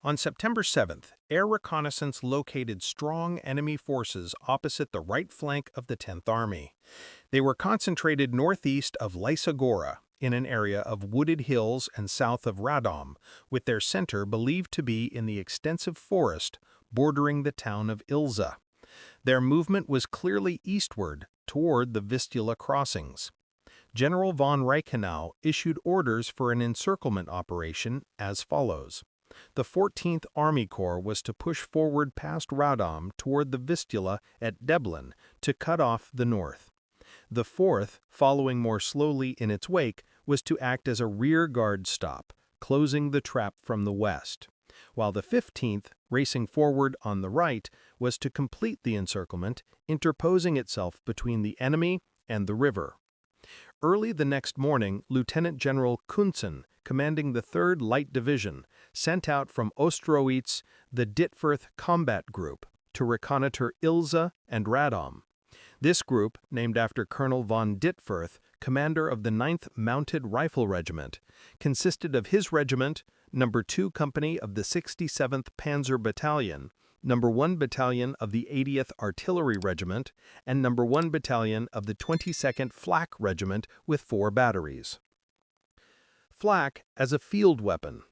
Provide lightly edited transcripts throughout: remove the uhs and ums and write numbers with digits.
On September 7th, air reconnaissance located strong enemy forces opposite the right flank of the 10th Army. They were concentrated northeast of Lysagora, in an area of wooded hills and south of Radom, with their center believed to be in the extensive forest bordering the town of Ilza. Their movement was clearly eastward, toward the Vistula crossings. General von Reichenau issued orders for an encirclement operation as follows. The 14th Army Corps was to push forward past Radom toward the Vistula at Deblin to cut off the north. The 4th, following more slowly in its wake, was to act as a rear guard stop, closing the trap from the west, while the 15th, racing forward on the right, was to complete the encirclement, interposing itself between the enemy and the river. Early the next morning, Lieutenant General Kunzen, commanding the 3rd Light Division, sent out from Ostrowitz the Ditfurth Combat Group to reconnoiter Ilza and Radom. This group, named after Colonel von Ditfurth, commander of the 9th Mounted Rifle Regiment, consisted of his regiment, No. 2 Company of the 67th Panzer Battalion, No. 1 Battalion of the 80th Artillery Regiment, and No. 1 Battalion of the 22nd Flak Regiment with 4 batteries. Flak as a field weapon.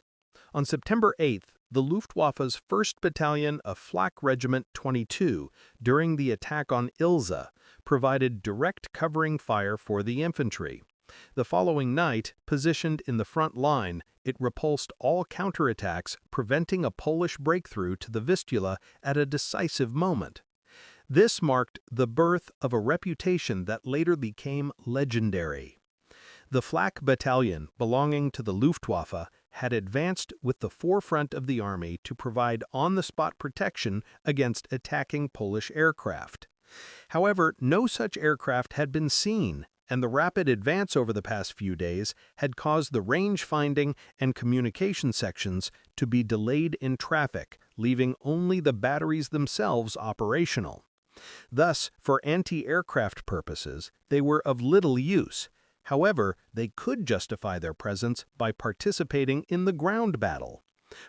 On September 8th, the Luftwaffe's 1st Battalion of Flak Regiment 22, during the attack on Ilza, provided direct covering fire for the infantry. The following night, positioned in the front line, it repulsed all counterattacks, preventing a Polish breakthrough to the Vistula at a decisive moment. This marked the birth of a reputation that later became legendary. The Flak Battalion, belonging to the Luftwaffe, had advanced with the forefront of the army to provide on-the-spot protection against attacking Polish aircraft. However, no such aircraft had been seen, and the rapid advance over the past few days had caused the range-finding and communication sections to be delayed in traffic, leaving only the batteries themselves operational. Thus, for anti-aircraft purposes, they were of little use. However, they could justify their presence by participating in the ground battle.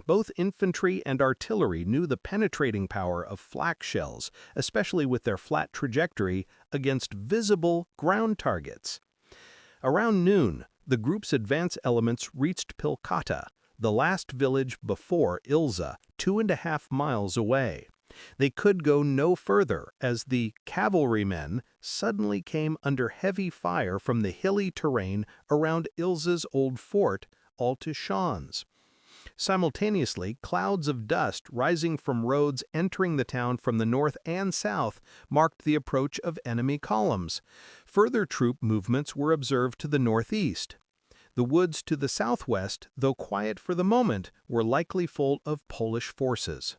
Both infantry and artillery knew the penetrating power of flak shells, especially with their flat trajectory, against visible ground targets. Around noon, the group's advance elements reached Pilkata, the last village before Ilza, 2.5 miles away. They could go no further as the cavalrymen suddenly came under heavy fire from the hilly terrain around Ilza's old fort, Altes. Simultaneously, clouds of dust rising from roads entering the town from the north and south marked the approach of enemy columns. Further troop movements were observed to the northeast. The woods to the southwest, though quiet for the moment, were likely full of Polish forces.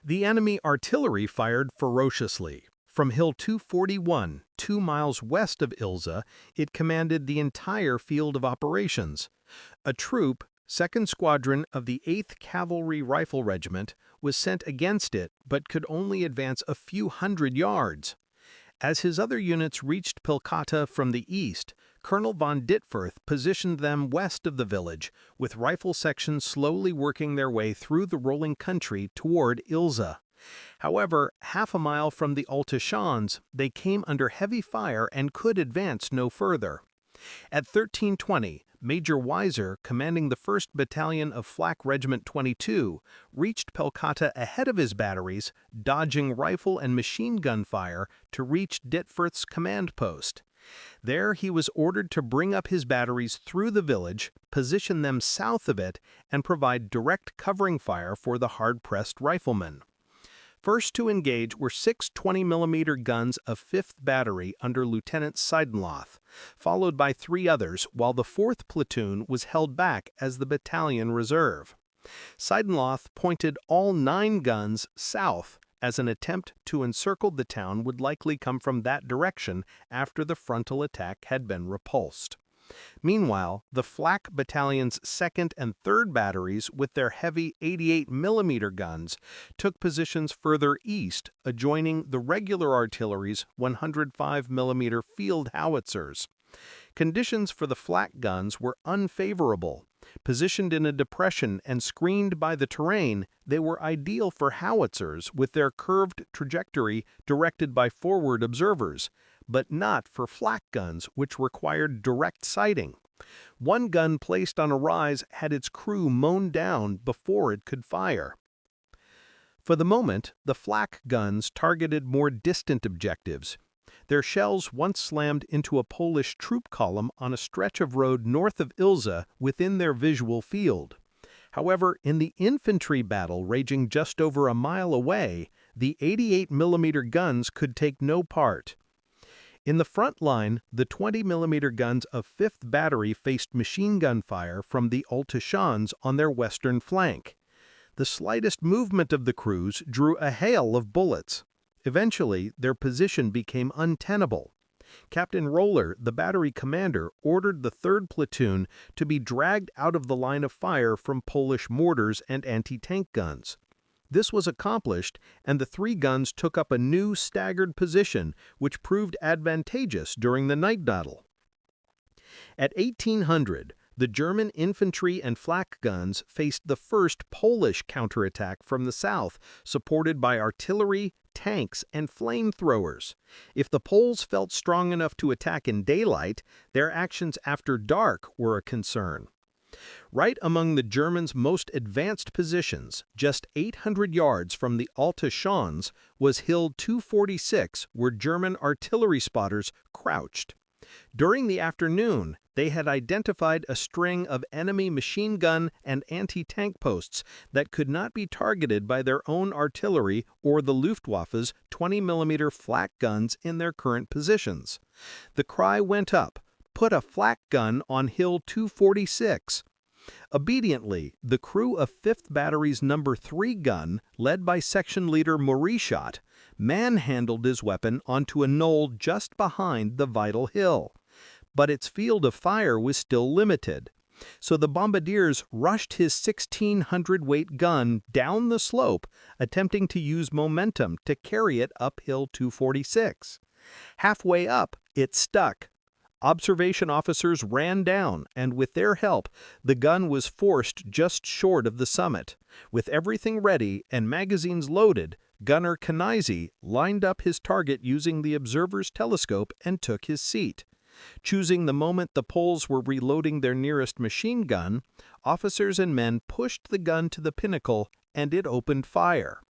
The enemy artillery fired ferociously. From Hill 241, 2 miles west of Ilza, it commanded the entire field of operations. A troop, 2nd Squadron of the 8th Cavalry Rifle Regiment, was sent against it but could only advance a few hundred yards. As his other units reached Pilkata from the east, Colonel von Ditfurth positioned them west of the village, with rifle sections slowly working their way through the rolling country toward Ilza. However, half a mile from the Altes, they came under heavy fire and could advance no further. At 13:20, Major Weiser, commanding the 1st Battalion of Flak Regiment 22, reached Pilkata ahead of his batteries, dodging rifle and machine gun fire to reach Ditfurth's command post. There he was ordered to bring up his batteries through the village, position them south of it, and provide direct covering fire for the hard-pressed riflemen. First to engage were 6 20mm guns of 5th Battery under Lieutenant Seidenloth, followed by 3 others, while the 4th platoon was held back as the battalion reserve. Seidenloth pointed all 9 guns south, as an attempt to encircle the town would likely come from that direction after the frontal attack had been repulsed. Meanwhile, the Flak Battalion's 2nd and 3rd batteries, with their heavy 88mm guns, took positions further east, adjoining the regular artillery's 105mm field howitzers. Conditions for the flak guns were unfavorable. Positioned in a depression and screened by the terrain, they were ideal for howitzers with their curved trajectory directed by forward observers, but not for flak guns which required direct sighting. One gun placed on a rise had its crew mown down before it could fire. For the moment, the flak guns targeted more distant objectives. Their shells once slammed into a Polish troop column on a stretch of road north of Ilza within their visual field. However, in the infantry battle raging just over a mile away, the 88mm guns could take no part. In the front line, the 20mm guns of 5th Battery faced machine gun fire from the Ultischans on their western flank. The slightest movement of the crews drew a hail of bullets. Eventually, their position became untenable. Captain Roller, the battery commander, ordered the 3rd Platoon to be dragged out of the line of fire from Polish mortars and anti-tank guns. This was accomplished, and the 3 guns took up a new staggered position, which proved advantageous during the night battle. At 1800, the German infantry and flak guns faced the first Polish counterattack from the south, supported by artillery, tanks, and flamethrowers. If the Poles felt strong enough to attack in daylight, their actions after dark were a concern. Right among the Germans' most advanced positions, just 800 yards from the Ultischans, was Hill 246, where German artillery spotters crouched. During the afternoon, they had identified a string of enemy machine gun and anti-tank posts that could not be targeted by their own artillery or the Luftwaffe's 20mm flak guns in their current positions. The cry went up, "Put a flak gun on Hill 246." Obediently, the crew of 5th Battery's No. 3 gun, led by section leader Moreschott, manhandled his weapon onto a knoll just behind the vital hill. But its field of fire was still limited. So the bombardiers rushed his 1,600-weight gun down the slope, attempting to use momentum to carry it up Hill 246. Halfway up, it stuck. Observation officers ran down, and with their help, the gun was forced just short of the summit. With everything ready and magazines loaded, Gunner Kanaisi lined up his target using the observer's telescope and took his seat. Choosing the moment the Poles were reloading their nearest machine gun, officers and men pushed the gun to the pinnacle, and it opened fire.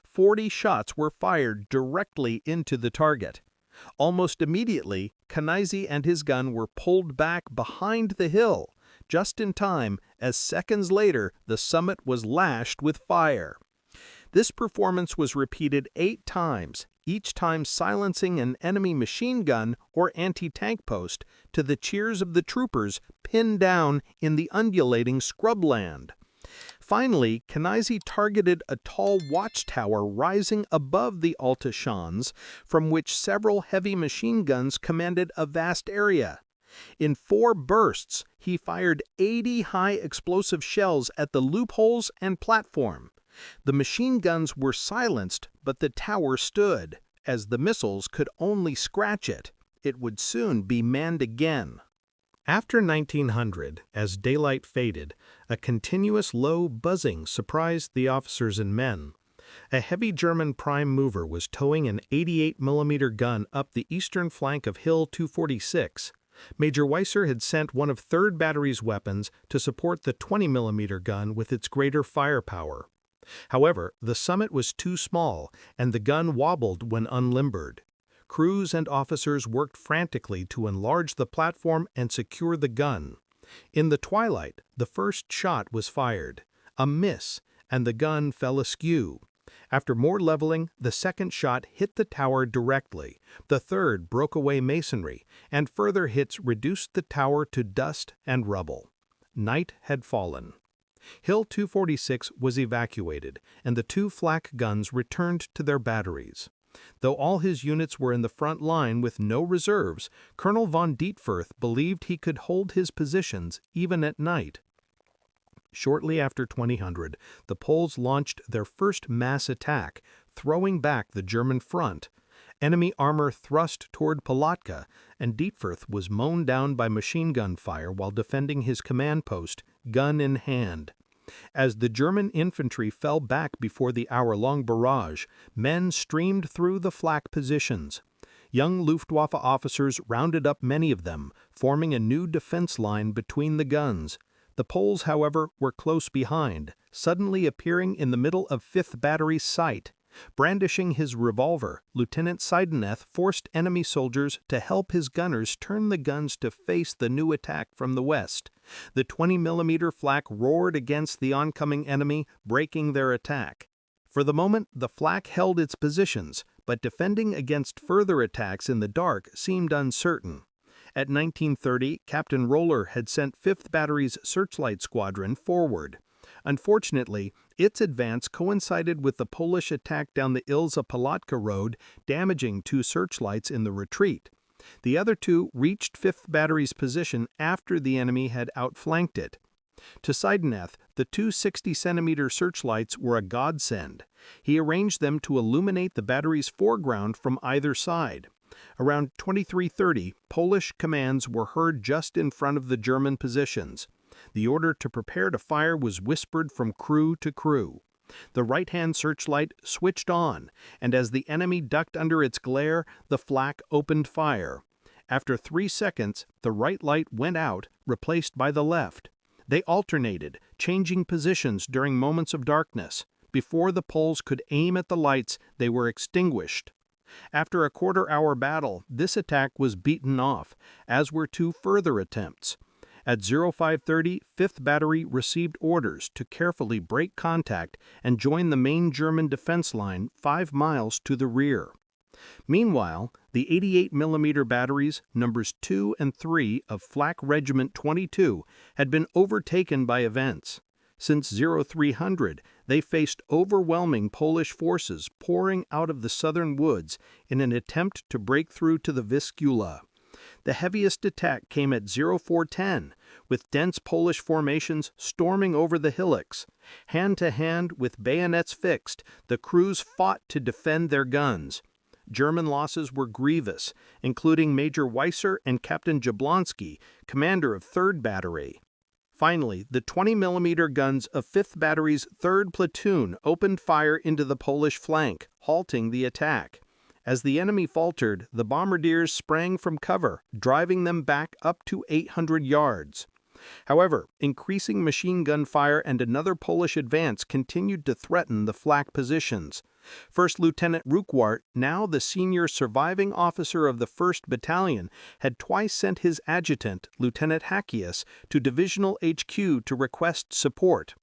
40 shots were fired directly into the target. Almost immediately, Kanaisi and his gun were pulled back behind the hill, just in time, as seconds later the summit was lashed with fire. This performance was repeated 8 times, each time silencing an enemy machine gun or anti-tank post to the cheers of the troopers pinned down in the undulating scrubland. Finally, Kanaisi targeted a tall watchtower rising above the Ultischans, from which several heavy machine guns commanded a vast area. In 4 bursts, he fired 80 high-explosive shells at the loopholes and platform. The machine guns were silenced, but the tower stood. As the missiles could only scratch it, it would soon be manned again. After 1900, as daylight faded, a continuous low buzzing surprised the officers and men. A heavy German prime mover was towing an 88mm gun up the eastern flank of Hill 246. Major Weiser had sent one of 3rd Battery's weapons to support the 20mm gun with its greater firepower. However, the summit was too small, and the gun wobbled when unlimbered. Crews and officers worked frantically to enlarge the platform and secure the gun. In the twilight, the first shot was fired. A miss, and the gun fell askew. After more leveling, the second shot hit the tower directly. The third broke away masonry, and further hits reduced the tower to dust and rubble. Night had fallen. Hill 246 was evacuated, and the 2 flak guns returned to their batteries. Though all his units were in the front line with no reserves, Colonel von Ditfurth believed he could hold his positions even at night. Shortly after 2000, the Poles launched their first mass attack, throwing back the German front. Enemy armor thrust toward Palatka, and Ditfurth was mown down by machine gun fire while defending his command post, gun in hand. As the German infantry fell back before the hour-long barrage, men streamed through the flak positions. Young Luftwaffe officers rounded up many of them, forming a new defense line between the guns. The Poles, however, were close behind, suddenly appearing in the middle of 5th Battery's sight. Brandishing his revolver, Lieutenant Seideneth forced enemy soldiers to help his gunners turn the guns to face the new attack from the west. The 20mm flak roared against the oncoming enemy, breaking their attack. For the moment, the flak held its positions, but defending against further attacks in the dark seemed uncertain. At 19:30, Captain Roller had sent 5th Battery's Searchlight Squadron forward. Unfortunately, its advance coincided with the Polish attack down the Ilza-Palatka road, damaging 2 searchlights in the retreat. The other 2 reached 5th Battery's position after the enemy had outflanked it. To Seideneth, the 2 60-centimeter searchlights were a godsend. He arranged them to illuminate the battery's foreground from either side. Around 23:30, Polish commands were heard just in front of the German positions. The order to prepare to fire was whispered from crew to crew. The right-hand searchlight switched on, and as the enemy ducked under its glare, the flak opened fire. After 3 seconds, the right light went out, replaced by the left. They alternated, changing positions during moments of darkness. Before the Poles could aim at the lights, they were extinguished. After a quarter-hour battle, this attack was beaten off, as were 2 further attempts. At 05:30, 5th Battery received orders to carefully break contact and join the main German defense line 5 miles to the rear. Meanwhile, the 88mm batteries, numbers 2 and 3 of Flak Regiment 22, had been overtaken by events. Since 0300, they faced overwhelming Polish forces pouring out of the southern woods in an attempt to break through to the Vistula. The heaviest attack came at 0410, with dense Polish formations storming over the hillocks. Hand-to-hand, with bayonets fixed, the crews fought to defend their guns. German losses were grievous, including Major Weisser and Captain Jablonski, commander of 3rd Battery. Finally, the 20mm guns of 5th Battery's 3rd Platoon opened fire into the Polish flank, halting the attack. As the enemy faltered, the bombardiers sprang from cover, driving them back up to 800 yards. However, increasing machine gun fire and another Polish advance continued to threaten the flak positions. First Lieutenant Rukwart, now the senior surviving officer of the 1st Battalion, had twice sent his adjutant, Lieutenant Hackius, to Divisional HQ to request support.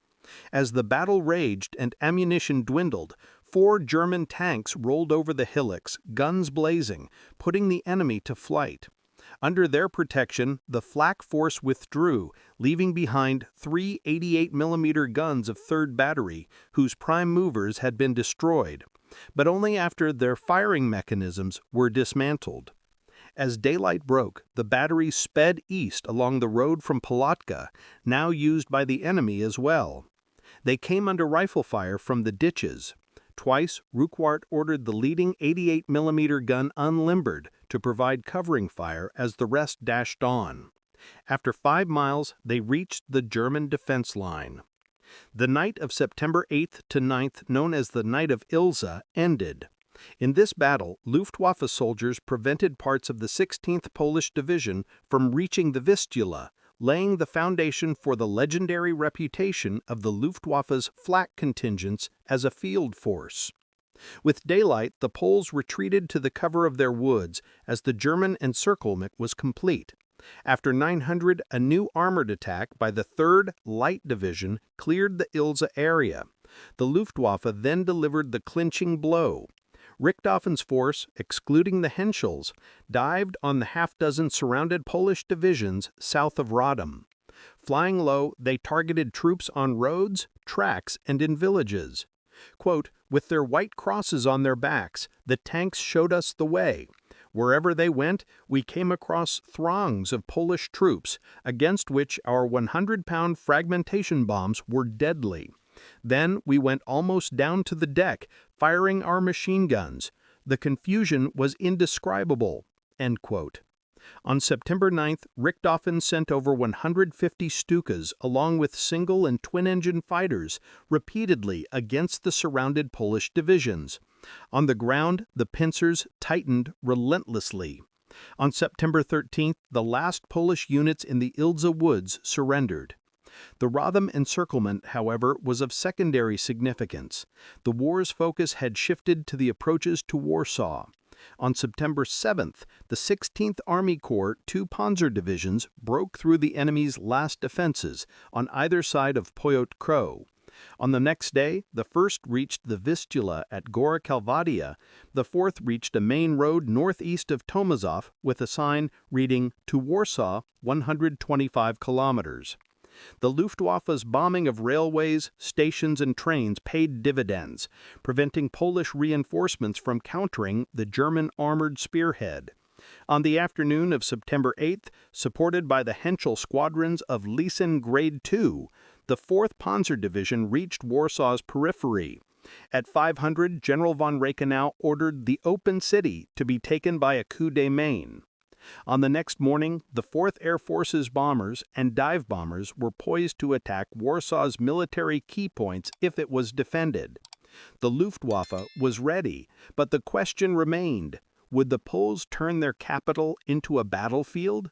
As the battle raged and ammunition dwindled, 4 German tanks rolled over the hillocks, guns blazing, putting the enemy to flight. Under their protection, the flak force withdrew, leaving behind 3 88mm guns of 3rd Battery, whose prime movers had been destroyed, but only after their firing mechanisms were dismantled. As daylight broke, the battery sped east along the road from Palatka, now used by the enemy as well. They came under rifle fire from the ditches. Twice, Rukwart ordered the leading 88mm gun unlimbered to provide covering fire as the rest dashed on. After 5 miles, they reached the German defense line. The night of September 8th to 9th, known as the Night of Ilza, ended. In this battle, Luftwaffe soldiers prevented parts of the 16th Polish Division from reaching the Vistula, laying the foundation for the legendary reputation of the Luftwaffe's flak contingents as a field force. With daylight, the Poles retreated to the cover of their woods as the German encirclement was complete. After 900, a new armored attack by the 3rd Light Division cleared the Ilza area. The Luftwaffe then delivered the clinching blow. Richthofen's force, excluding the Henschels, dived on the half-dozen surrounded Polish divisions south of Radom. Flying low, they targeted troops on roads, tracks, and in villages. Quote, "With their white crosses on their backs, the tanks showed us the way. Wherever they went, we came across throngs of Polish troops, against which our 100-pound fragmentation bombs were deadly. Then we went almost down to the deck, firing our machine guns. The confusion was indescribable." End quote. On September 9th, Richthofen sent over 150 Stukas along with single and twin-engine fighters repeatedly against the surrounded Polish divisions. On the ground, the pincers tightened relentlessly. On September 13th, the last Polish units in the Ilza woods surrendered. The Rotham encirclement, however, was of secondary significance. The war's focus had shifted to the approaches to Warsaw. On September 7th, the 16th Army Corps' two panzer divisions broke through the enemy's last defenses on either side of Poyot-Kro. On the next day, the 1st reached the Vistula at Gora Kalvadia, the 4th reached a main road northeast of Tomaszów with a sign reading "To Warsaw, 125 kilometers." The Luftwaffe's bombing of railways, stations, and trains paid dividends, preventing Polish reinforcements from countering the German armored spearhead. On the afternoon of September 8th, supported by the Henschel squadrons of Leysin Grade II, the 4th Panzer Division reached Warsaw's periphery. At 500, General von Reichenau ordered the open city to be taken by a coup de main. On the next morning, the 4th Air Force's bombers and dive bombers were poised to attack Warsaw's military key points if it was defended. The Luftwaffe was ready, but the question remained, would the Poles turn their capital into a battlefield?